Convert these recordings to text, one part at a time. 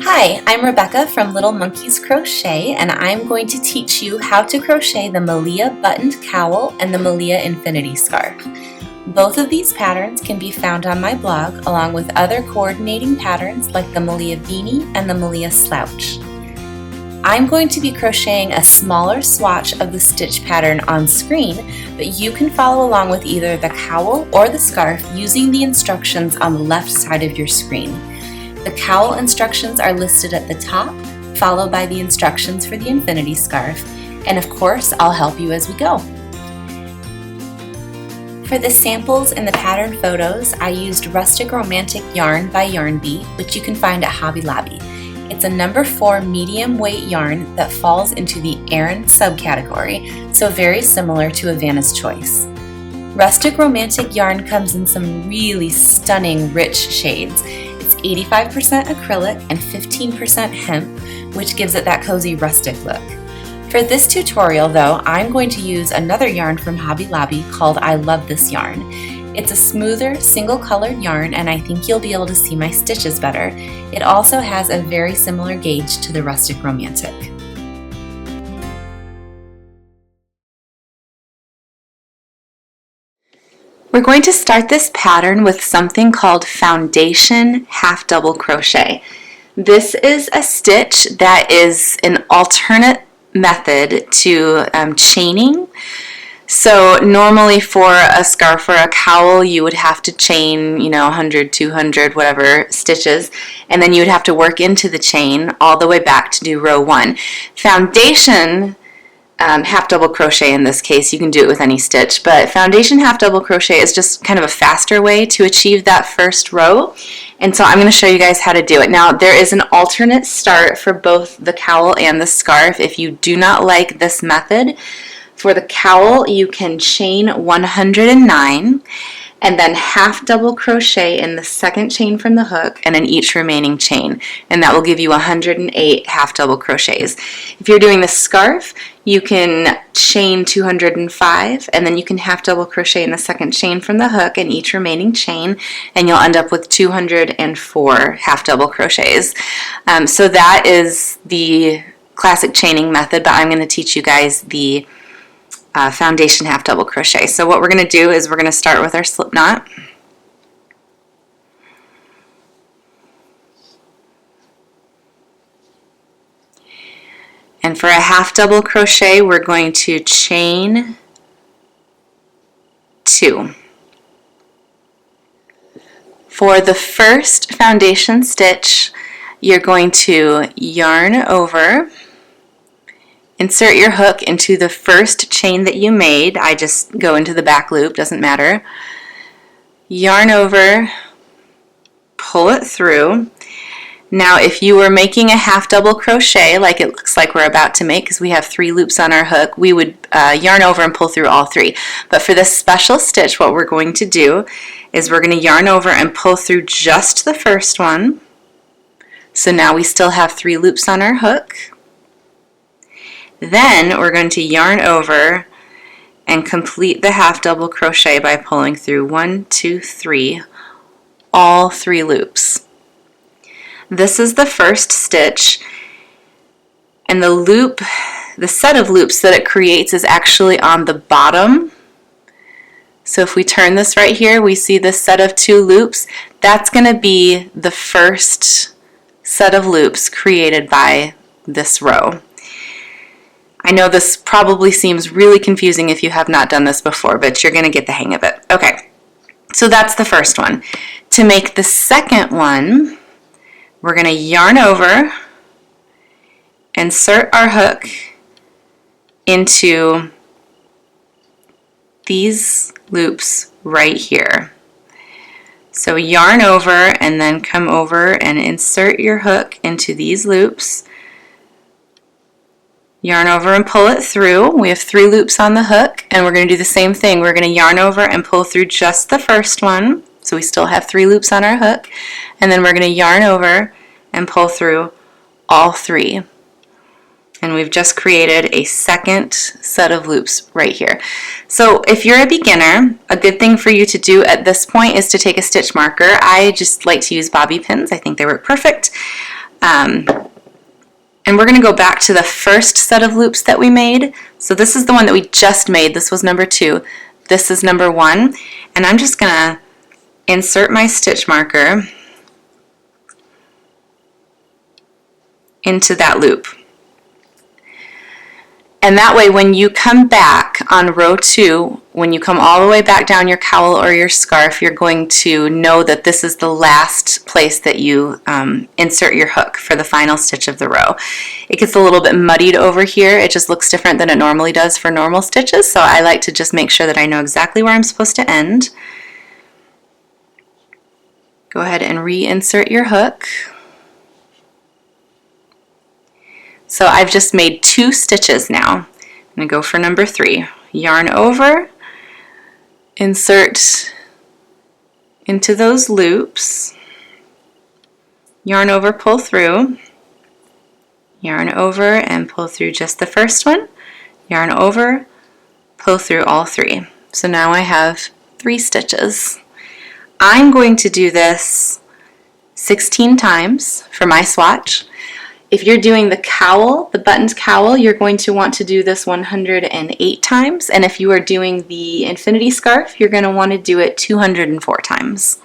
Hi, I'm Rebecca from Little Monkeys Crochet, and I'm going to teach you how to crochet the Malia buttoned cowl and the Malia infinity scarf. Both of these patterns can be found on my blog, along with other coordinating patterns like the Malia beanie and the Malia slouch. I'm going to be crocheting a smaller swatch of the stitch pattern on screen, but you can follow along with either the cowl or the scarf using the instructions on the left side of your screen. The cowl instructions are listed at the top, followed by the instructions for the infinity scarf, and of course I'll help you as we go. For the samples in the pattern photos, I used Rustic Romantic yarn by Yarn Bee, which you can find at Hobby Lobby. It's a number 4 medium weight yarn that falls into the Aran subcategory, so very similar to Havana's Choice. Rustic Romantic yarn comes in some really stunning rich shades. It's 85% acrylic and 15% hemp, which gives it that cozy rustic look. For this tutorial though, I'm going to use another yarn from Hobby Lobby called I Love This Yarn. It's a smoother, single colored yarn, and I think you'll be able to see my stitches better. It also has a very similar gauge to the Rustic Romantic. We're going to start this pattern with something called foundation half double crochet. This is a stitch that is an alternate method to chaining. So normally for a scarf or a cowl you would have to chain 100, 200, whatever stitches, and then you would have to work into the chain all the way back to do row 1. Foundation half double crochet, in this case you can do it with any stitch, but foundation half double crochet is just kind of a faster way to achieve that first row, and so I'm going to show you guys how to do it. Now there is an alternate start for both the cowl and the scarf if you do not like this method. For the cowl you can chain 109 and then half double crochet in the second chain from the hook and in each remaining chain, and that will give you 108 half double crochets. If you're doing the scarf, you can chain 205 and then you can half double crochet in the second chain from the hook and each remaining chain, and you'll end up with 204 half double crochets. So that is the classic chaining method, but I'm going to teach you guys the foundation half double crochet. So what we're going to do is we're going to start with our slip knot. And for a half double crochet we're going to chain 2. For the first foundation stitch you're going to yarn over, insert your hook into the first chain that you made. I just go into the back loop, doesn't matter. Yarn over, pull it through. Now if you were making a half double crochet like it looks like we're about to make, because we have 3 loops on our hook, we would yarn over and pull through all 3. But for this special stitch what we're going to do is we're going to yarn over and pull through just the first one. So now we still have 3 loops on our hook. Then we're going to yarn over and complete the half double crochet by pulling through 1, 2, 3, all 3 loops. This is the first stitch, and the set of loops that it creates is actually on the bottom. So if we turn this right here, we see this set of 2 loops. That's going to be the first set of loops created by this row. I know this probably seems really confusing if you have not done this before, but you're going to get the hang of it. Okay, so that's the first one. To make the second one, we're going to yarn over, insert our hook into these loops right here. So yarn over and then come over and insert your hook into these loops. Yarn over and pull it through. We have 3 loops on the hook, and we're going to do the same thing. We're going to yarn over and pull through just the first one, so we still have 3 loops on our hook, and then we're going to yarn over and pull through all 3. And we've just created a second set of loops right here. So if you're a beginner, a good thing for you to do at this point is to take a stitch marker. I just like to use bobby pins. I think they work perfect. And we're going to go back to the first set of loops that we made. So this is the one that we just made. This was number 2. This is number 1. And I'm just going to insert my stitch marker into that loop. And that way when you come back on row 2, when you come all the way back down your cowl or your scarf, you're going to know that this is the last place that you insert your hook for the final stitch of the row. It gets a little bit muddied over here. It just looks different than it normally does for normal stitches, so I like to just make sure that I know exactly where I'm supposed to end. Go ahead and reinsert your hook. So I've just made 2 stitches now. I'm going to go for number 3. Yarn over, insert into those loops, yarn over, pull through, yarn over and pull through just the first one, yarn over, pull through all 3. So now I have 3 stitches. I'm going to do this 16 times for my swatch. If you're doing the cowl, the buttoned cowl, you're going to want to do this 108 times. And if you are doing the infinity scarf, you're going to want to do it 204 times.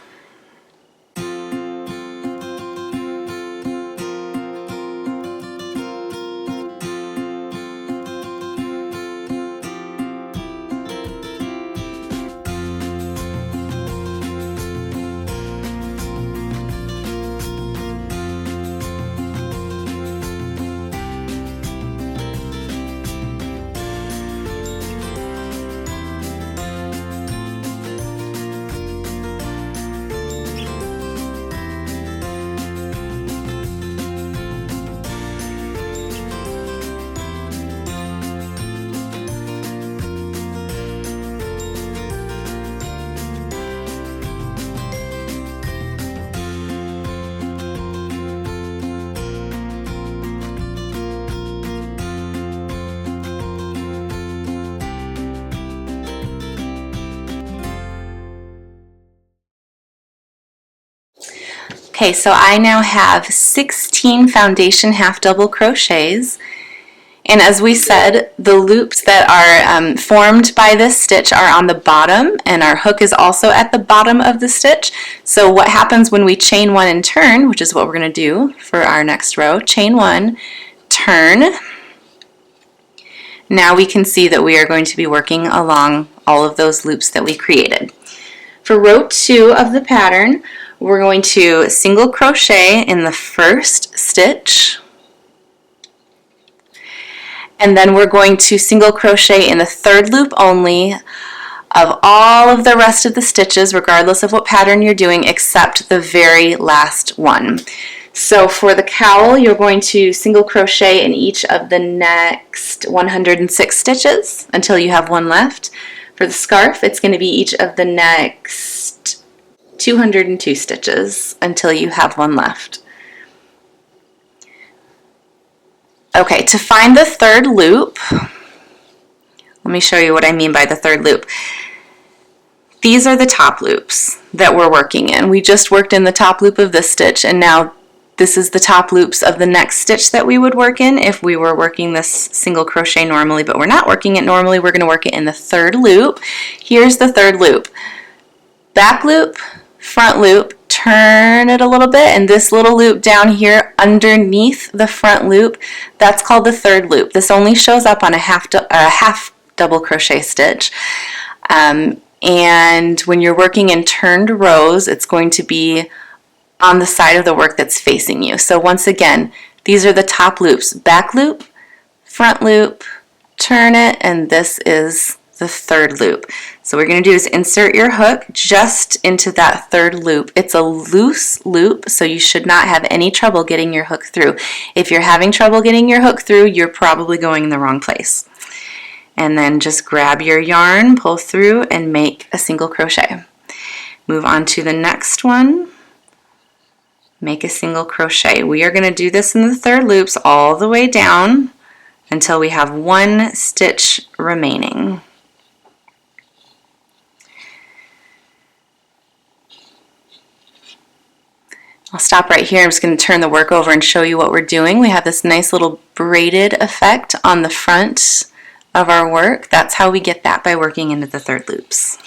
Okay, so I now have 16 foundation half double crochets, and as we said, the loops that are formed by this stitch are on the bottom, and our hook is also at the bottom of the stitch. So what happens when we chain 1 and turn, which is what we're going to do for our next row, chain 1, turn. Now we can see that we are going to be working along all of those loops that we created. For row 2 of the pattern, we're going to single crochet in the first stitch, and then we're going to single crochet in the third loop only of all of the rest of the stitches, regardless of what pattern you're doing, except the very last one. So for the cowl, you're going to single crochet in each of the next 106 stitches until you have 1 left. For the scarf, it's going to be each of the next 202 stitches until you have 1 left. Okay, to find the third loop, let me show you what I mean by the third loop. These are the top loops that we're working in. We just worked in the top loop of this stitch, and now this is the top loops of the next stitch that we would work in if we were working this single crochet normally, but we're not working it normally. We're going to work it in the third loop. Here's the third loop. Back loop, front loop, turn it a little bit, and this little loop down here underneath the front loop, that's called the third loop. This only shows up on a half double crochet stitch. And when you're working in turned rows, it's going to be on the side of the work that's facing you. So once again, these are the top loops. Back loop, front loop, turn it, and this is the third loop. So what we're going to do is insert your hook just into that third loop. It's a loose loop, so you should not have any trouble getting your hook through. If you're having trouble getting your hook through, you're probably going in the wrong place. And then just grab your yarn, pull through, and make a single crochet. Move on to the next one. Make a single crochet. We are going to do this in the third loops all the way down until we have 1 stitch remaining. I'll stop right here. I'm just going to turn the work over and show you what we're doing. We have this nice little braided effect on the front of our work. That's how we get that, by working into the third loops.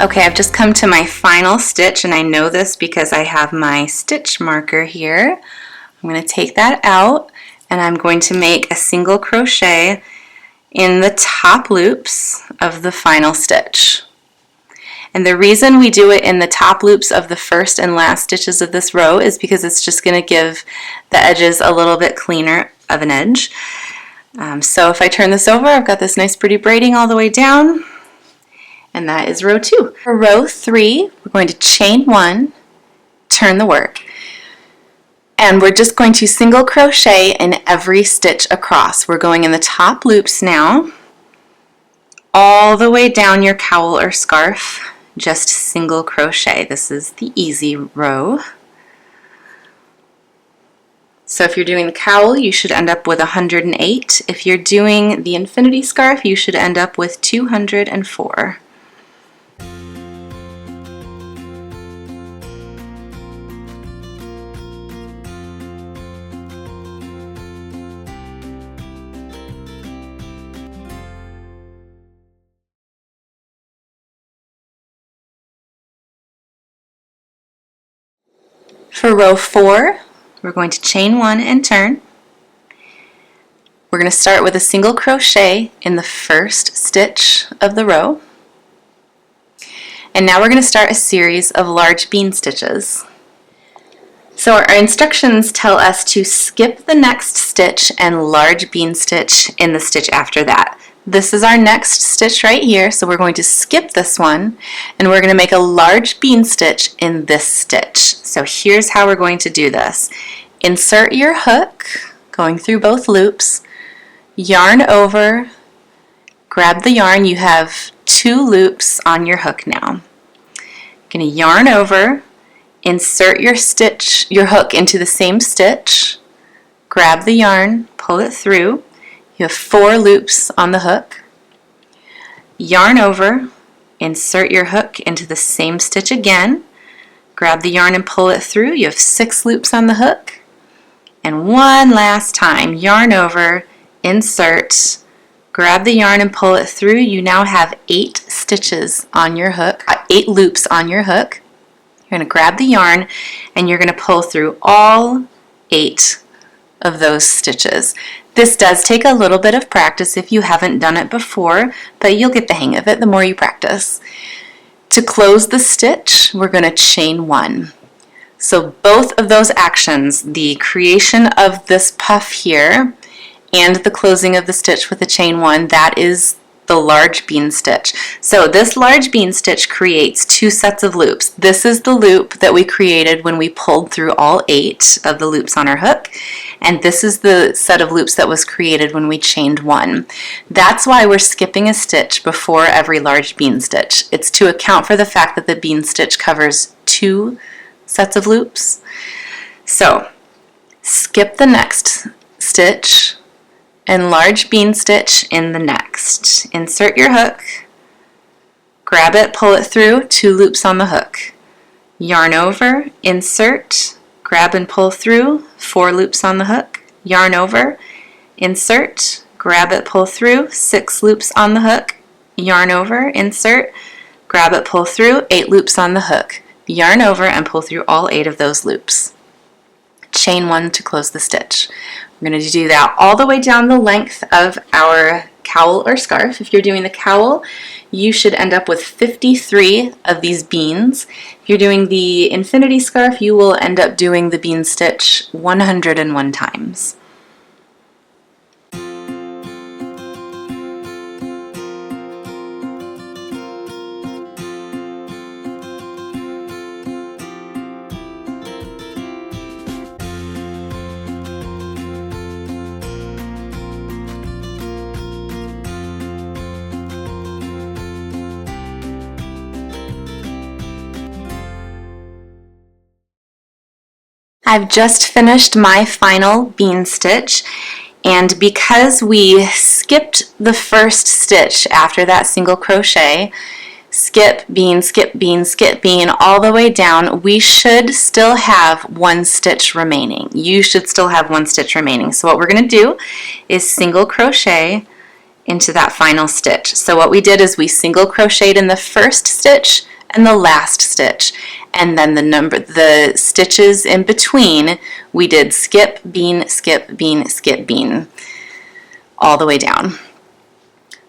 Okay, I've just come to my final stitch, and I know this because I have my stitch marker here. I'm going to take that out, and I'm going to make a single crochet in the top loops of the final stitch. And the reason we do it in the top loops of the first and last stitches of this row is because it's just going to give the edges a little bit cleaner of an edge. So if I turn this over, I've got this nice pretty braiding all the way down. And that is row 2. For row 3, we're going to chain 1, turn the work, and we're just going to single crochet in every stitch across. We're going in the top loops now, all the way down your cowl or scarf, just single crochet. This is the easy row. So if you're doing the cowl, you should end up with 108. If you're doing the infinity scarf, you should end up with 204. For row 4, we're going to chain 1 and turn. We're going to start with a single crochet in the first stitch of the row. And now we're going to start a series of large bean stitches. So our instructions tell us to skip the next stitch and large bean stitch in the stitch after that. This is our next stitch right here, so we're going to skip this one, and we're going to make a large bean stitch in this stitch. So here's how we're going to do this. Insert your hook, going through both loops, yarn over, grab the yarn. You have 2 loops on your hook now. You're going to yarn over, insert your hook into the same stitch, grab the yarn, pull it through. You have 4 loops on the hook. Yarn over, insert your hook into the same stitch again, grab the yarn and pull it through. You have 6 loops on the hook. And one last time, yarn over, insert, grab the yarn and pull it through. You now have 8 stitches on your hook, 8 loops on your hook. You're going to grab the yarn and you're going to pull through all 8 of those stitches. This does take a little bit of practice if you haven't done it before, but you'll get the hang of it the more you practice. To close the stitch, we're going to chain 1. So both of those actions, the creation of this puff here and the closing of the stitch with the chain 1, that is the large bean stitch. So this large bean stitch creates 2 sets of loops. This is the loop that we created when we pulled through all 8 of the loops on our hook, and this is the set of loops that was created when we chained 1. That's why we're skipping a stitch before every large bean stitch. It's to account for the fact that the bean stitch covers 2 sets of loops. So skip the next stitch and large bean stitch in the next. Insert your hook, grab it, pull it through, 2 loops on the hook. Yarn over, insert, grab and pull through, 4 loops on the hook. Yarn over, insert, grab it, pull through, 6 loops on the hook. Yarn over, insert, grab it, pull through, 8 loops on the hook. Yarn over and pull through all 8 of those loops. Chain 1 to close the stitch. We're going to do that all the way down the length of our cowl or scarf. If you're doing the cowl, you should end up with 53 of these beans. If you're doing the infinity scarf, you will end up doing the bean stitch 101 times. I've just finished my final bean stitch, and because we skipped the first stitch after that single crochet, skip, bean, skip, bean, skip, bean, all the way down, we should still have one stitch remaining. You should still have one stitch remaining. So what we're going to do is single crochet into that final stitch. So what we did is we single crocheted in the first stitch and the last stitch, and then the stitches in between, we did skip, bean, skip, bean, skip, bean, all the way down.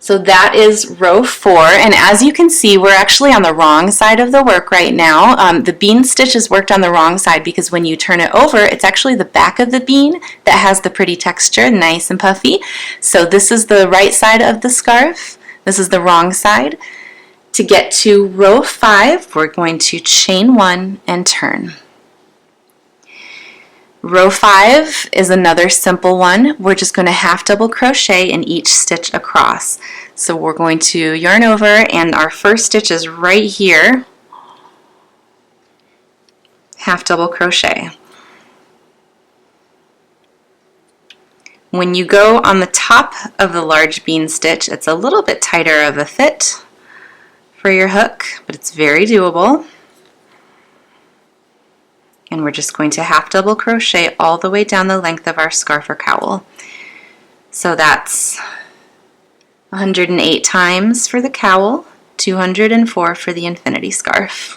So that is row 4, and as you can see, we're actually on the wrong side of the work right now. The bean stitch is worked on the wrong side because when you turn it over, it's actually the back of the bean that has the pretty texture, nice and puffy. So this is the right side of the scarf. This is the wrong side. To get to row 5, we're going to chain 1 and turn. Row 5 is another simple one. We're just going to half double crochet in each stitch across. So we're going to yarn over, and our first stitch is right here. Half double crochet. When you go on the top of the large bean stitch, it's a little bit tighter of a fit for your hook, but it's very doable. And we're just going to half double crochet all the way down the length of our scarf or cowl. So that's 108 times for the cowl, 204 for the infinity scarf.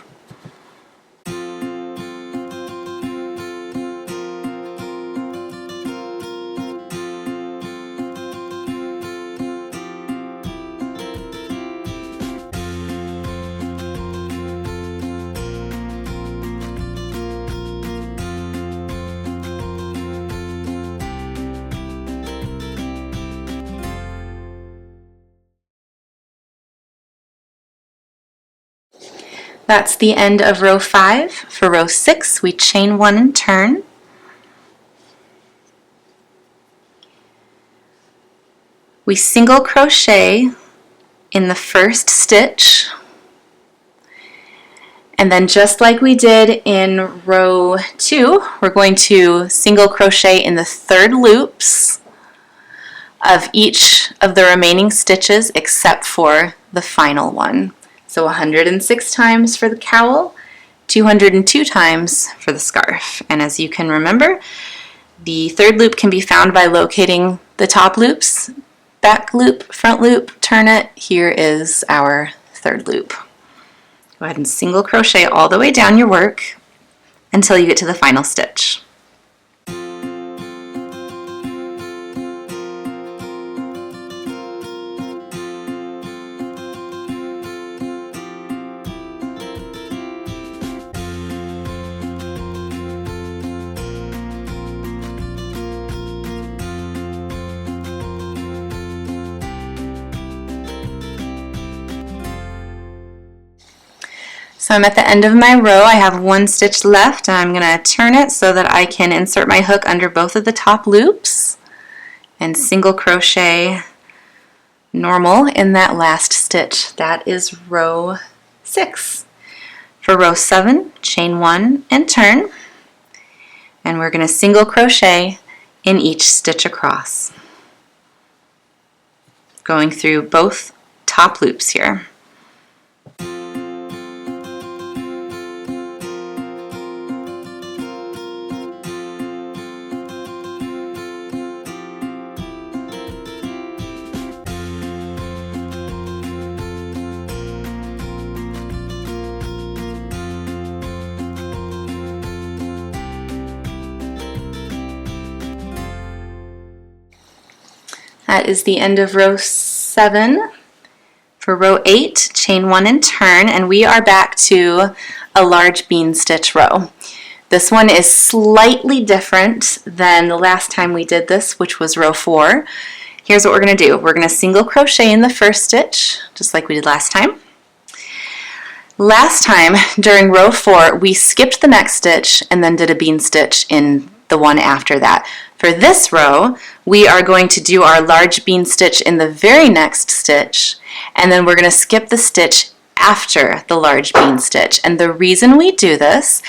That's the end of row 5. For row 6, we chain 1 and turn. We single crochet in the first stitch, and then just like we did in row 2, we're going to single crochet in the third loops of each of the remaining stitches except for the final one. So 106 times for the cowl, 202 times for the scarf. And as you can remember, the third loop can be found by locating the top loops, back loop, front loop, turn it. Here is our third loop. Go ahead and single crochet all the way down your work until you get to the final stitch. So I'm at the end of my row. I have one stitch left, and I'm going to turn it so that I can insert my hook under both of the top loops and single crochet normal in that last stitch. That is row 6. For row 7, chain 1 and turn, and we're going to single crochet in each stitch across, going through both top loops here. That is the end of row 7. For row 8, chain 1 and turn, and we are back to a large bean stitch row. This one is slightly different than the last time we did this, which was row 4. Here's what we're going to do. We're going to single crochet in the first stitch, just like we did last time. Last time, during row 4, we skipped the next stitch and then did a bean stitch in the one after that. For this row, we are going to do our large bean stitch in the very next stitch, and then we're going to skip the stitch after the large bean stitch. And the reason we do this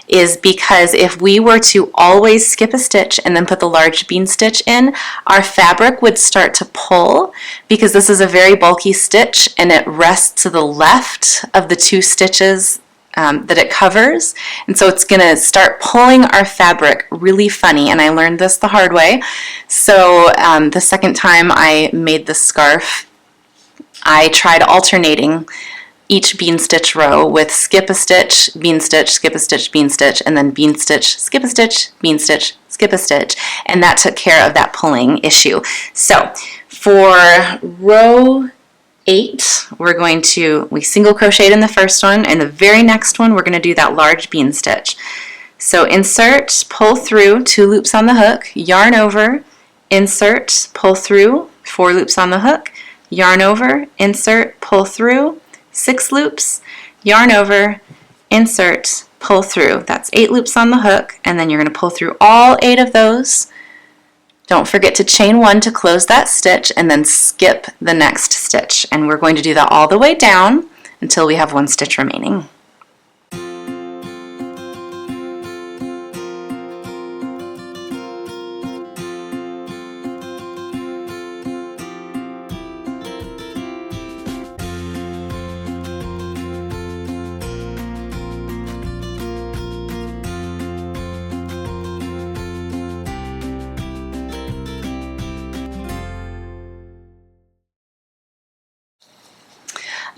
is because if we were to always skip a stitch and then put the large bean stitch in, our fabric would start to pull, because this is a very bulky stitch and it rests to the left of the two stitches that it covers, and so it's going to start pulling our fabric really funny, and I learned this the hard way. So the second time I made the scarf, I tried alternating each bean stitch row with skip a stitch, bean stitch, skip a stitch, bean stitch, and then bean stitch, skip a stitch, bean stitch, skip a stitch, and that took care of that pulling issue. So for row 8, we single crocheted in the first one, and the very next one we're going to do that large bean stitch. So insert, pull through, 2 loops on the hook, yarn over, insert, pull through, 4 loops on the hook, yarn over, insert, pull through, 6 loops, yarn over, insert, pull through. That's 8 loops on the hook, and then you're going to pull through all 8 of those. Don't forget to chain 1 to close that stitch, and then skip the next stitch. And we're going to do that all the way down until we have 1 stitch remaining.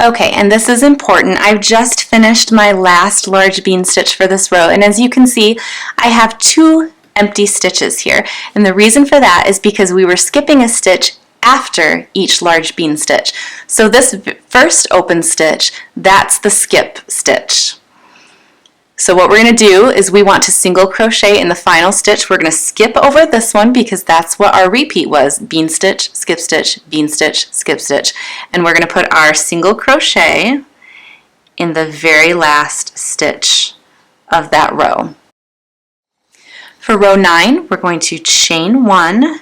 Okay, and this is important. I've just finished my last large bean stitch for this row, and as you can see, I have 2 empty stitches here. And the reason for that is because we were skipping a stitch after each large bean stitch. So this first open stitch, that's the skip stitch. So what we're going to do is we want to single crochet in the final stitch. We're going to skip over this one because that's what our repeat was. Bean stitch, skip stitch, bean stitch, skip stitch. And we're going to put our single crochet in the very last stitch of that row. For row 9, we're going to chain 1,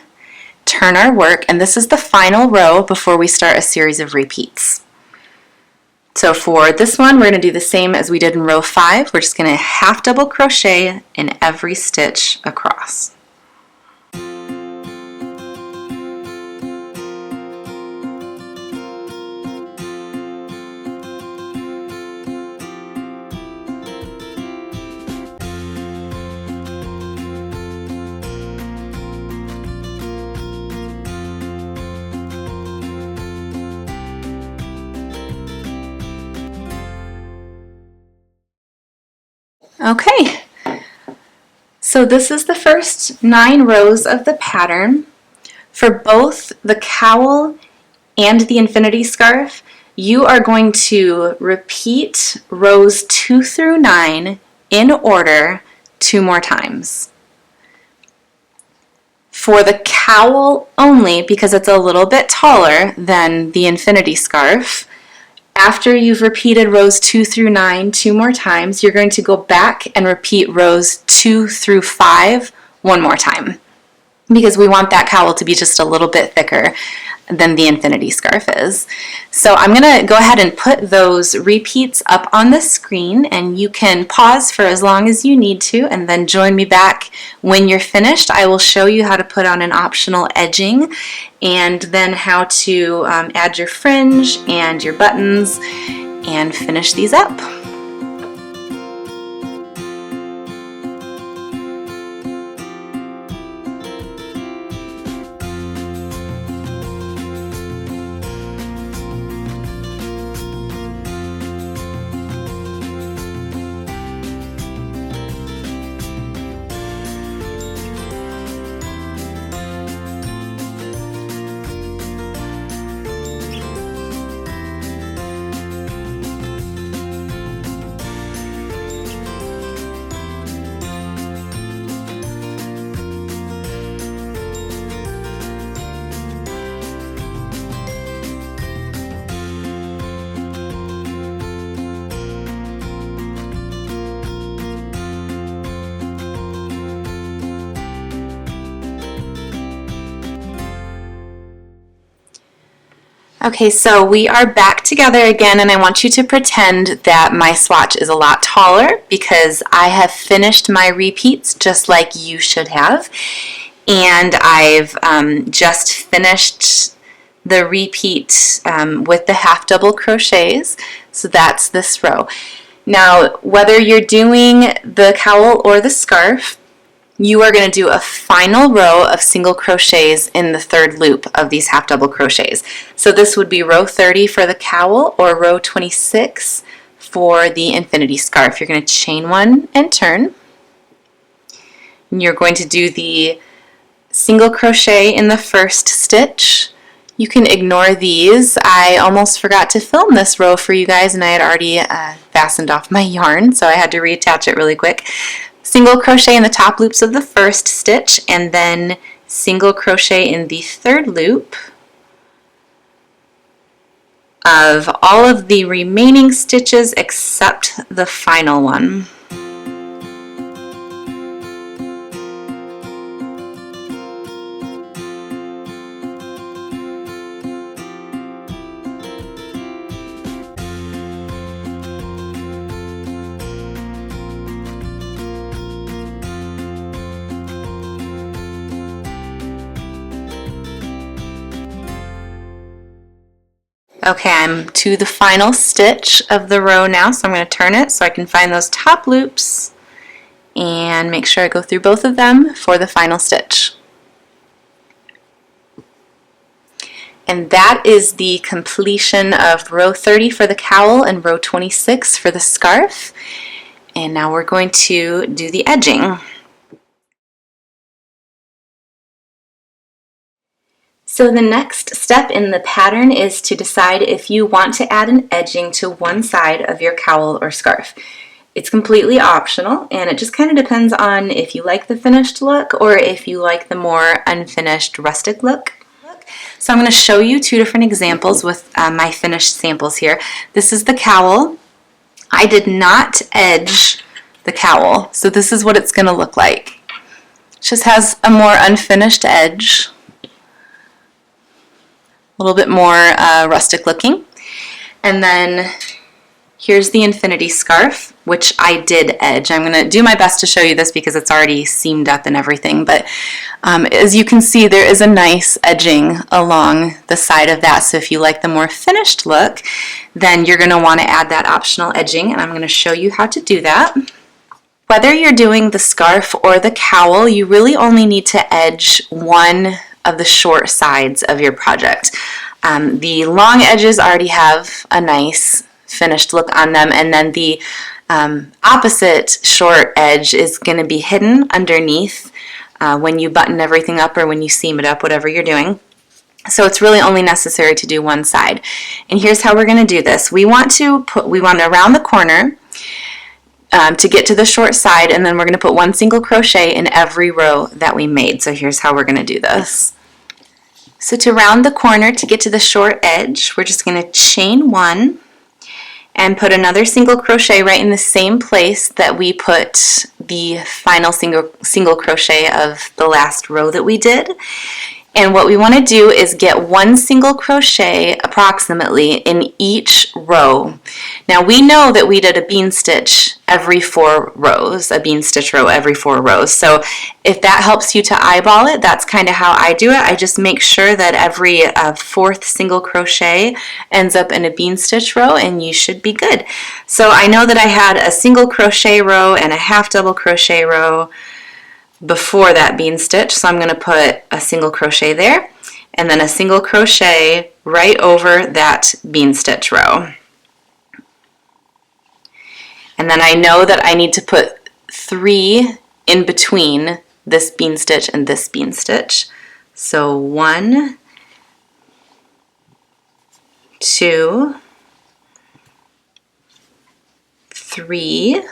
turn our work, and this is the final row before we start a series of repeats. So for this one, we're going to do the same as we did in row 5. We're just going to half double crochet in every stitch across. Okay, so this is the first 9 rows of the pattern. For both the cowl and the infinity scarf, you are going to repeat rows 2 through 9 in order 2 more times. For the cowl only, because it's a little bit taller than the infinity scarf, after you've repeated rows 2 through 9 2 more times, you're going to go back and repeat rows 2 through 5 1 more time, because we want that cowl to be just a little bit thicker than the infinity scarf is. So I'm going to go ahead and put those repeats up on the screen, and you can pause for as long as you need to and then join me back when you're finished. I will show you how to put on an optional edging, and then how to add your fringe and your buttons and finish these up. Okay, so we are back together again, and I want you to pretend that my swatch is a lot taller because I have finished my repeats just like you should have. And I've just finished the repeat with the half double crochets, so that's this row. Now, whether you're doing the cowl or the scarf, you are going to do a final row of single crochets in the third loop of these half double crochets. So this would be row 30 for the cowl or row 26 for the infinity scarf. You're going to chain one and turn. And you're going to do the single crochet in the first stitch. You can ignore these. I almost forgot to film this row for you guys, and I had already fastened off my yarn, so I had to reattach it really quick. Single crochet in the top loops of the first stitch, and then single crochet in the third loop of all of the remaining stitches except the final one. Okay, I'm to the final stitch of the row now, so I'm going to turn it so I can find those top loops and make sure I go through both of them for the final stitch. And that is the completion of row 30 for the cowl and row 26 for the scarf. And now we're going to do the edging. So the next step in the pattern is to decide if you want to add an edging to one side of your cowl or scarf. It's completely optional, and it just kind of depends on if you like the finished look or if you like the more unfinished rustic look. So I'm going to show you two different examples with my finished samples here. This is the cowl. I did not edge the cowl, so this is what it's going to look like. It just has a more unfinished edge. A little bit more rustic looking. And then here's the infinity scarf, which I did edge. I'm going to do my best to show you this because it's already seamed up and everything, but as you can see, there is a nice edging along the side of that. So if you like the more finished look, then you're going to want to add that optional edging, and I'm going to show you how to do that. Whether you're doing the scarf or the cowl, you really only need to edge one of the short sides of your project. The long edges already have a nice finished look on them, and then the opposite short edge is going to be hidden underneath when you button everything up or when you seam it up, whatever you're doing. So it's really only necessary to do one side. And here's how we're going to do this. We want to round the corner to get to the short side, and then we're going to put one single crochet in every row that we made. So here's how we're going to do this. So to round the corner to get to the short edge, we're just going to chain one and put another single crochet right in the same place that we put the final single crochet of the last row that we did. And what we want to do is get one single crochet approximately in each row. Now we know that we did a bean stitch every 4 rows, a bean stitch row every 4 rows. So if that helps you to eyeball it, that's kind of how I do it. I just make sure that every 4th single crochet ends up in a bean stitch row, and you should be good. So I know that I had a single crochet row and a half double crochet row before that bean stitch, so I'm going to put a single crochet there and then a single crochet right over that bean stitch row. And then I know that I need to put 3 in between this bean stitch and this bean stitch. So 1, 2, 3,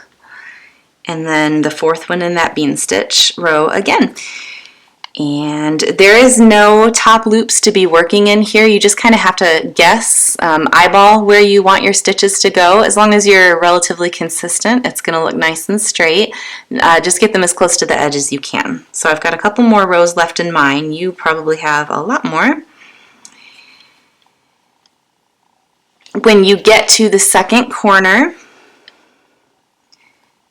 and then the 4th one in that bean stitch row again. And there is no top loops to be working in here. You just kind of have to guess, eyeball where you want your stitches to go. As long as you're relatively consistent, it's going to look nice and straight. Just get them as close to the edge as you can. So I've got a couple more rows left in mine. You probably have a lot more. when you get to the second corner,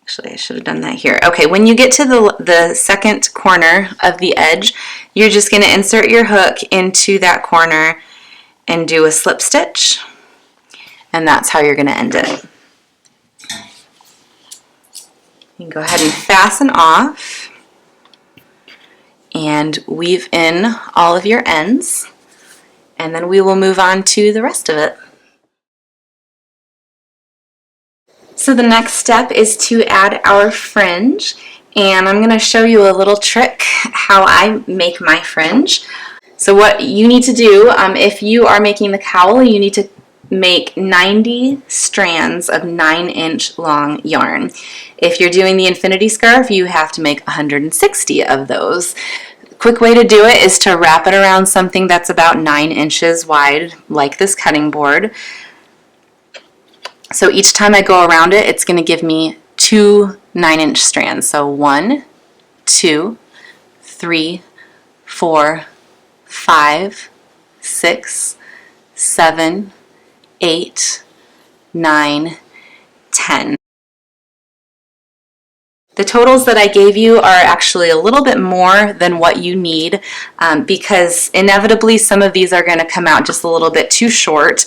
actually I should have done that here. Okay, when you get to the second corner of the edge, you're just going to insert your hook into that corner and do a slip stitch, and that's how you're going to end it. You can go ahead and fasten off and weave in all of your ends, and then we will move on to the rest of it. So the next step is to add our fringe, and I'm going to show you a little trick how I make my fringe. So what you need to do, if you are making the cowl, you need to make 90 strands of 9-inch long yarn. If you're doing the infinity scarf, you have to make 160 of those. Quick way to do it is to wrap it around something that's about 9 inches wide, like this cutting board. So each time I go around it, it's going to give me 2 9-inch strands. So 1, 2, 3, 4, 5, 6, 7, 8, 9, 10. The totals that I gave you are actually a little bit more than what you need because inevitably some of these are going to come out just a little bit too short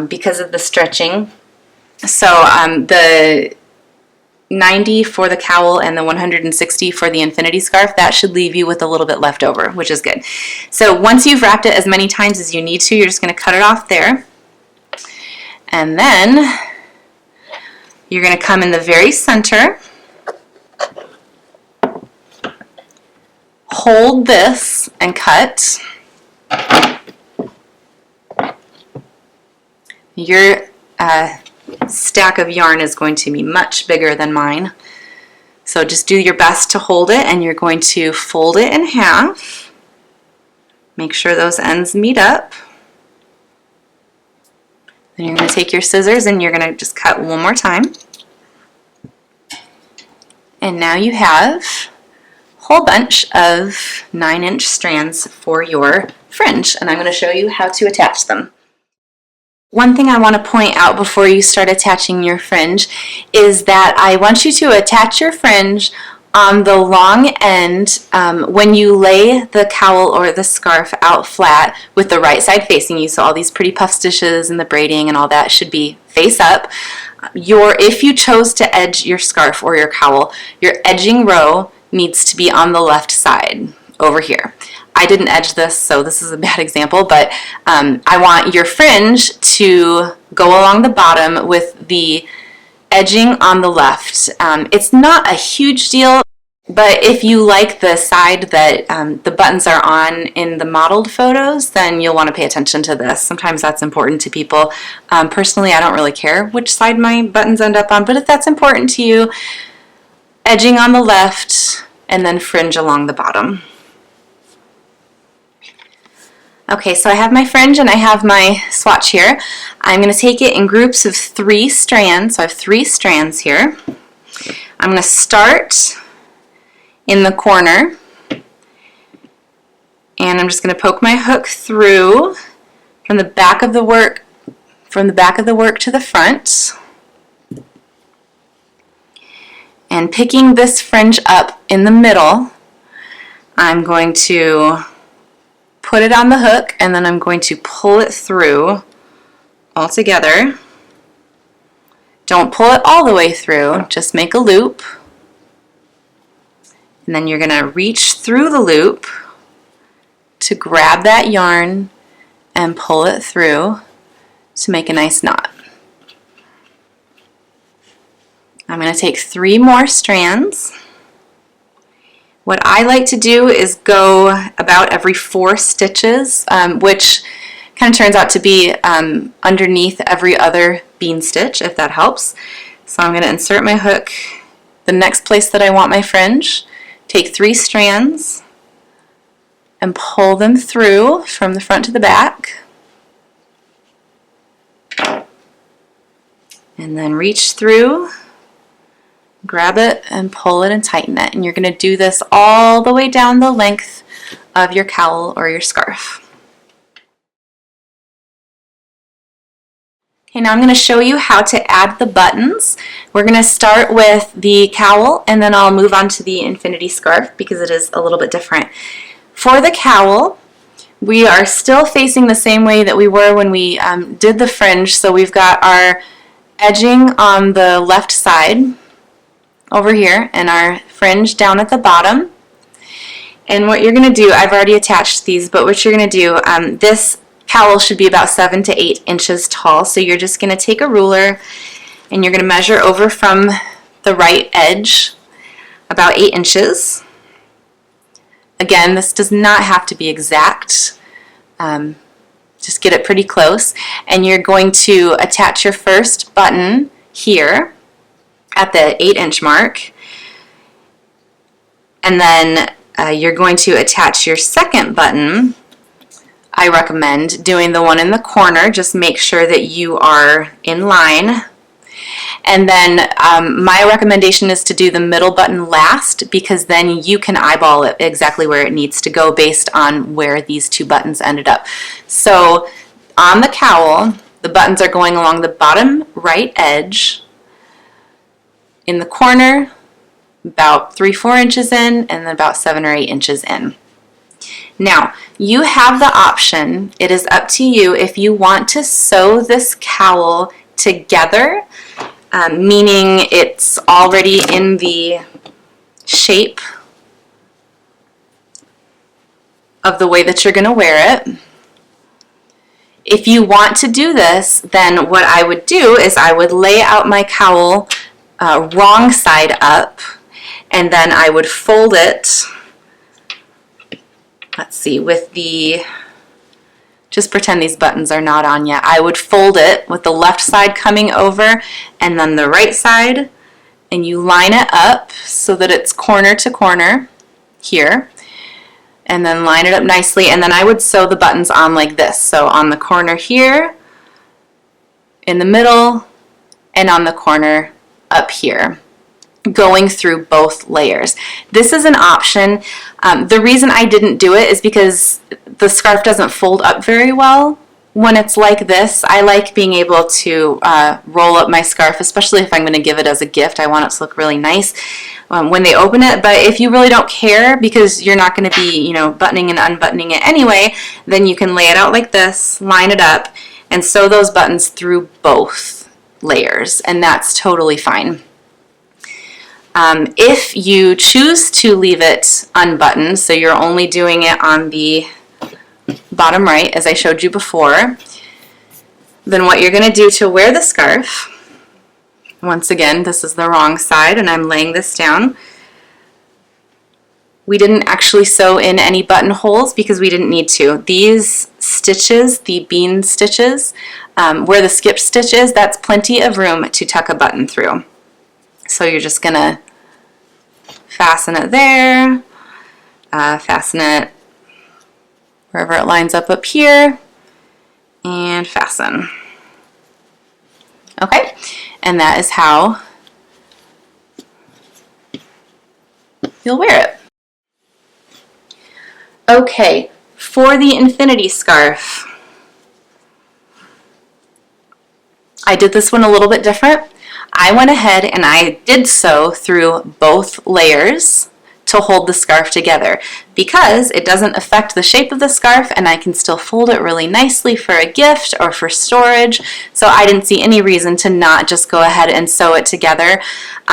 because of the stretching. So the 90 for the cowl and the 160 for the infinity scarf, that should leave you with a little bit left over, which is good. So once you've wrapped it as many times as you need to, you're just going to cut it off there. And then you're going to come in the very center, hold this and cut. Your stack of yarn is going to be much bigger than mine. So just do your best to hold it, and you're going to fold it in half. Make sure those ends meet up. Then you're going to take your scissors and you're going to just cut one more time. And now you have a whole bunch of 9-inch strands for your fringe, and I'm going to show you how to attach them. One thing I want to point out before you start attaching your fringe is that I want you to attach your fringe on the long end when you lay the cowl or the scarf out flat with the right side facing you. So all these pretty puff stitches and the braiding and all that should be face up. If you chose to edge your scarf or your cowl, your edging row needs to be on the left side over here. I didn't edge this, so this is a bad example, but I want your fringe to go along the bottom with the edging on the left. It's not a huge deal, but if you like the side that the buttons are on in the modeled photos, then you'll want to pay attention to this. Sometimes that's important to people. Personally, I don't really care which side my buttons end up on, but if that's important to you, edging on the left and then fringe along the bottom. Okay, so I have my fringe and I have my swatch here. I'm going to take it in groups of 3 strands. So I have 3 strands here. I'm going to start in the corner, and I'm just going to poke my hook through from the back of the work to the front, and picking this fringe up in the middle, I'm going to put it on the hook, and then I'm going to pull it through all together. Don't pull it all the way through, just make a loop. And then you're going to reach through the loop to grab that yarn and pull it through to make a nice knot. I'm going to take 3 more strands. What I like to do is go about every 4 stitches, which kind of turns out to be underneath every other bean stitch, if that helps. So I'm going to insert my hook the next place that I want my fringe, take 3 strands, and pull them through from the front to the back. And then reach through, grab it and pull it and tighten it. And you're going to do this all the way down the length of your cowl or your scarf. Okay, now I'm going to show you how to add the buttons. We're going to start with the cowl and then I'll move on to the infinity scarf because it is a little bit different. For the cowl, we are still facing the same way that we were when we did the fringe. So we've got our edging on the left side over here and our fringe down at the bottom. And what you're going to do, I've already attached these, but what you're going to do, this cowl should be about 7 to 8 inches tall. So you're just going to take a ruler and you're going to measure over from the right edge about 8 inches. Again, this does not have to be exact. Just get it pretty close. And you're going to attach your first button here at the 8-inch mark. And then you're going to attach your second button. I recommend doing the one in the corner. Just make sure that you are in line. And then my recommendation is to do the middle button last because then you can eyeball it exactly where it needs to go based on where these two buttons ended up. So on the cowl, the buttons are going along the bottom right edge. In the corner, about 3-4 inches in, and then about 7 or 8 inches in. Now, you have the option, it is up to you if you want to sew this cowl together, meaning it's already in the shape of the way that you're going to wear it. If you want to do this, then what I would do is I would lay out my cowl wrong side up, and then I would fold it, let's see, with the, just pretend these buttons are not on yet. I would fold it with the left side coming over and then the right side, and you line it up so that it's corner to corner here, and then line it up nicely, and then I would sew the buttons on like this. So on the corner here, in the middle, and on the corner up here, going through both layers. This is an option. The reason I didn't do it is because the scarf doesn't fold up very well when it's like this. I like being able to roll up my scarf, especially if I'm going to give it as a gift. I want it to look really nice when they open it. But if you really don't care because you're not going to be, you know, buttoning and unbuttoning it anyway, then you can lay it out like this, line it up, and sew those buttons through both layers, and that's totally fine. If you choose to leave it unbuttoned, so you're only doing it on the bottom right as I showed you before, then what you're going to do to wear the scarf, once again this is the wrong side and I'm laying this down. We didn't actually sew in any buttonholes because we didn't need to. These stitches, the bean stitches, where the skip stitch is, that's plenty of room to tuck a button through. So you're just going to fasten it there, fasten it wherever it lines up here, and fasten. Okay, and that is how you'll wear it. Okay, for the infinity scarf, I did this one a little bit different. I went ahead and I did sew through both layers to hold the scarf together because it doesn't affect the shape of the scarf and I can still fold it really nicely for a gift or for storage. So I didn't see any reason to not just go ahead and sew it together.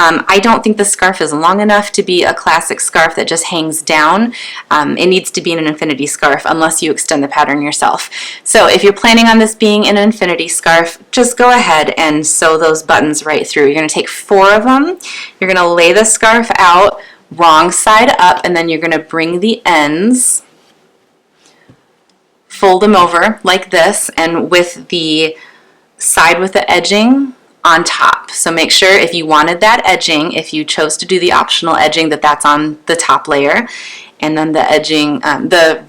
I don't think the scarf is long enough to be a classic scarf that just hangs down. It needs to be an infinity scarf unless you extend the pattern yourself. So if you're planning on this being an infinity scarf, just go ahead and sew those buttons right through. You're going to take 4 of them. You're going to lay the scarf out wrong side up, and then you're going to bring the ends, fold them over like this, and with the side with the edging on top. So make sure if you wanted that edging, if you chose to do the optional edging, that that's on the top layer, and then the edging, the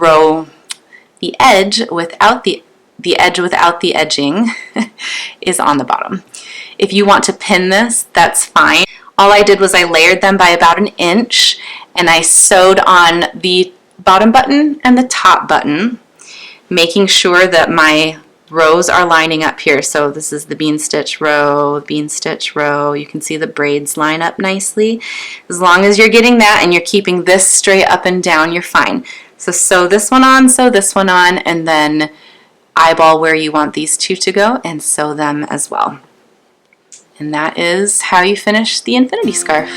edge without the edging is on the bottom. If you want to pin this, that's fine. All I did was I layered them by about 1 inch, and I sewed on the bottom button and the top button, making sure that my rows are lining up here. So this is the bean stitch row, bean stitch row. You can see the braids line up nicely. As long as you're getting that and you're keeping this straight up and down, you're fine. So sew this one on, and then eyeball where you want these two to go and sew them as well. And that is how you finish the infinity scarf.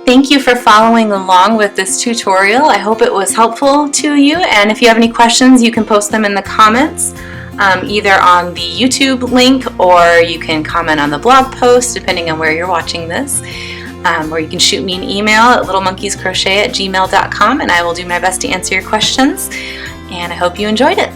Thank you for following along with this tutorial. I hope it was helpful to you, and if you have any questions, you can post them in the comments, either on the YouTube link, or you can comment on the blog post, depending on where you're watching this, or you can shoot me an email at littlemonkeyscrochet@gmail.com, and I will do my best to answer your questions, and I hope you enjoyed it.